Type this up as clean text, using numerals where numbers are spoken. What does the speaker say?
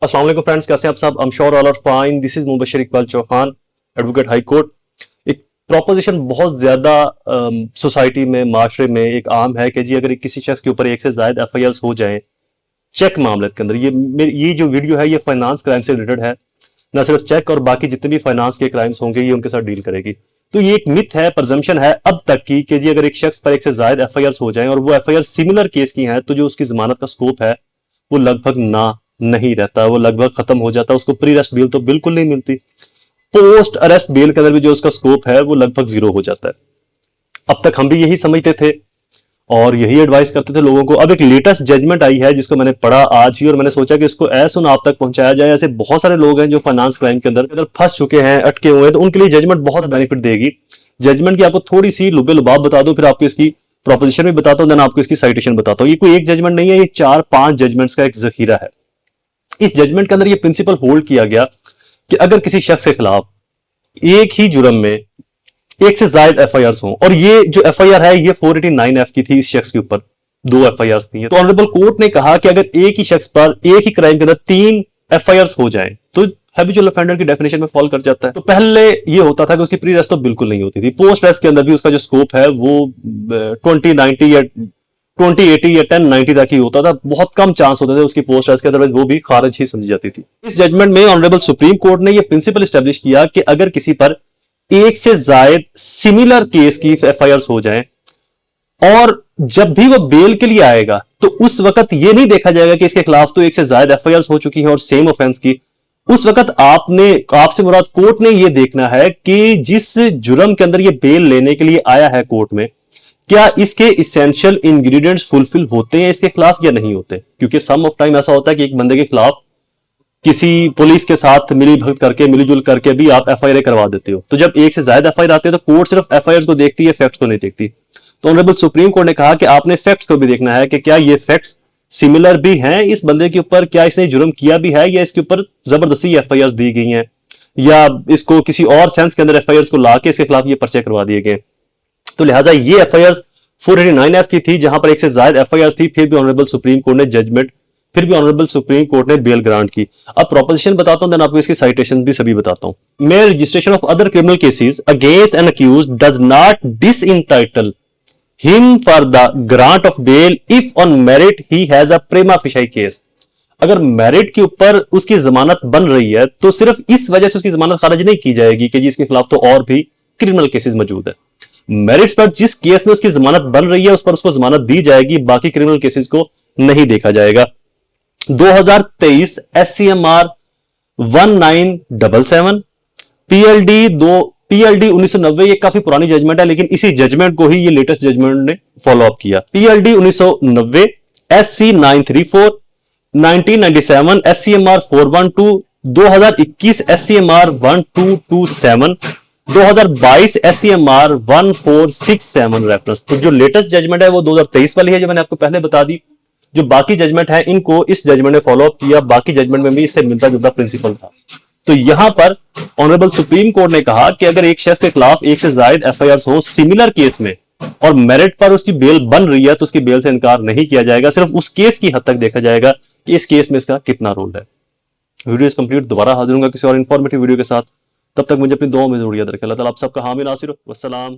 अस्सलाम वालेकुम फ्रेंड्स, कैसे हैं आप सब? I am sure all are fine. This is Mubashar Iqbal Chauhan, advocate high court. एक प्रोपोजिशन बहुत ज्यादा सोसाइटी में, माशरे में एक आम है कि जी अगर किसी शख्स के ऊपर एक से ज्यादा एफआईआर हो जाएं चेक मामले के अंदर, ये जो वीडियो है ये फाइनेंस क्राइम से रिलेटेड है। ना सिर्फ चेक और बाकी जितने भी फाइनेंस के क्राइम्स होंगे ये उनके साथ डील करेगी। तो ये एक मिथ है, प्रजम्पशन है अब तक की कि जी अगर एक शख्स पर एक से ज्यादा एफआईआर हो जाएं और वो एफआईआर सिमिलर केस की हैं तो जो उसकी जमानत का स्कोप है वो लगभग ना नहीं रहता, वो लगभग खत्म हो जाता है। उसको प्री अरेस्ट बेल तो बिल्कुल नहीं मिलती। पोस्ट अरेस्ट बेल के अंदर भी जो उसका स्कोप है वो लगभग जीरो हो जाता है। अब तक हम भी यही समझते थे और यही एडवाइस करते थे लोगों को। अब एक लेटेस्ट जजमेंट आई है जिसको मैंने पढ़ा आज ही और मैंने सोचा कि इसको ऐसा आप तक पहुंचाया जाए। ऐसे बहुत सारे लोग हैं जो फाइनेंस क्राइम के अंदर फंस चुके हैं, अटके हुए हैं, तो उनके लिए जजमेंट बहुत बेनिफिट देगी। जजमेंट की आपको थोड़ी सी लुबे लुबाब बता दो, फिर आपको इसकी प्रोपोजिशन भी बताता हूं, देन आपको इसकी साइटेशन बताता हूं। ये कोई एक जजमेंट नहीं है, ये 4-5 जजमेंट्स का एक जखीरा है। इस जजमेंट के अंदर ये प्रिंसिपल होल्ड किया गया कि अगर किसी शख्स के खिलाफ एक ही जुर्म में एक से ज्यादा एफआईआर हों, और ये जो एफआईआर है ये 489F की थी, इस शख्स के ऊपर 2 एफआईआर थी। तो ऑनरेबल कोर्ट ने कहा कि अगर एक ही शख्स पर एक ही क्राइम के अंदर 3 एफआईआर हो जाए तो हैबिचुअल ऑफेंडर की डेफिनेशन में फॉल कर जाता है। तो पहले ये होता था कि उसकी प्री अरेस्ट तो बिल्कुल नहीं होती थी। पोस्ट अरेस्ट के अंदर भी उसका जो स्कोप है वो 2090 या 2080 या 1090 तक ही होता था। बहुत कम चांस होते थे उसकी पोस्ट अरेस्ट के, अदरवाइज वो भी खारिज ही समझी जाती थी। इस जजमेंट में ऑनरेबल सुप्रीम कोर्ट ने यह प्रिंसिपल एस्टेब्लिश किया कि अगर किसी पर एक से ज्यादा सिमिलर केस की एफआईआर हो जाए और जब भी वो बेल के लिए आएगा तो उस वक्त ये नहीं देखा जाएगा कि इसके खिलाफ तो एक से ज्यादा एफआईआर हो चुकी है और सेम ऑफेंस की। उस वक्त आपसे मुराद कोर्ट ने यह देखना है कि जिस जुर्म के अंदर ये बेल लेने के लिए आया है कोर्ट में, क्या इसके इसेंशियल इंग्रेडिएंट्स फुलफिल होते हैं इसके खिलाफ या नहीं होते। क्योंकि सम ऑफ टाइम ऐसा होता है कि एक बंदे के खिलाफ किसी पुलिस के साथ मिली भगत करके, मिलीजुल करके भी आप एफआईआर करवा देते हो। तो जब एक से ज्यादा एफआईआर आते हैं तो कोर्ट सिर्फ एफआईआर को देखती है, फैक्ट्स को नहीं देखती। तो ऑनरेबल सुप्रीम कोर्ट ने कहा कि आपने फैक्ट्स को भी देखना है कि क्या ये फैक्ट्स सिमिलर भी हैं इस बंदे के ऊपर, क्या इसने जुर्म किया भी है या इसके ऊपर जबरदस्ती एफआईआर दी गई हैं या इसको किसी और सेंस के अंदर एफआईआर को लाके इसके खिलाफ ये पर्चे करवा दिए गए। तो लिहाजा ये एफआईआर 489F की थी जहां पर एक से ज्यादा एफआईआर थी, फिर भी ऑनरेबल सुप्रीम कोर्ट ने जजमेंट, फिर भी ऑनरेबल सुप्रीम कोर्ट ने बेल ग्रांट की। अब प्रोपोजिशन बताता हूं, देन आपको इसकी साइटेशन भी सभी बताता हूं। Mere registration of other criminal cases against an accused does not disentitle him for the grant of bail if on merit he has a prima facie case. अगर मेरिट के ऊपर उसकी जमानत बन रही है तो सिर्फ इस वजह से उसकी जमानत खारिज नहीं की जाएगी कि जी इसके खिलाफ तो और भी क्रिमिनल केसेस मौजूद है। मेरिट्स पर जिस केस में उसकी जमानत बन रही है उस पर उसको जमानत दी जाएगी, बाकी क्रिमिनल केसेस को नहीं देखा जाएगा। 2023 SCMR 1977 PLD 1990, ये काफी पुरानी जजमेंट है लेकिन इसी जजमेंट को ही ये लेटेस्ट जजमेंट ने फॉलो अप किया। PLD 1990 SC 934 1997 SCMR 412 2021 SCMR 1227 2022 SCMR 1467 reference. तो जो लेटेस्ट जजमेंट है वो 2023 वाली है जो मैंने आपको पहले बता दी। जो बाकी जजमेंट है इनको इस जजमेंट ने फॉलो अप किया, बाकी जजमेंट में भी इससे मिलता जुलता प्रिंसिपल था। तो यहां पर ऑनरेबल सुप्रीम कोर्ट ने कहा कि अगर एक शख्स के खिलाफ एक से ज्यादा एफआईआर हो सिमिलर केस में और मेरिट पर उसकी बेल बन रही है तो उसकी बेल से इनकार नहीं किया जाएगा, सिर्फ उस केस की हद तक देखा जाएगा कि इस केस में इसका कितना रोल है। वीडियो इज कंप्लीट, दोबारा हाजिर होऊंगा किसी और इंफॉर्मेटिव वीडियो के साथ। तब तक मुझे अपनी दुआओं में जरूर याद रखें। अल्लाह ताला आप सबका हामी नासिर। वस्सलाम।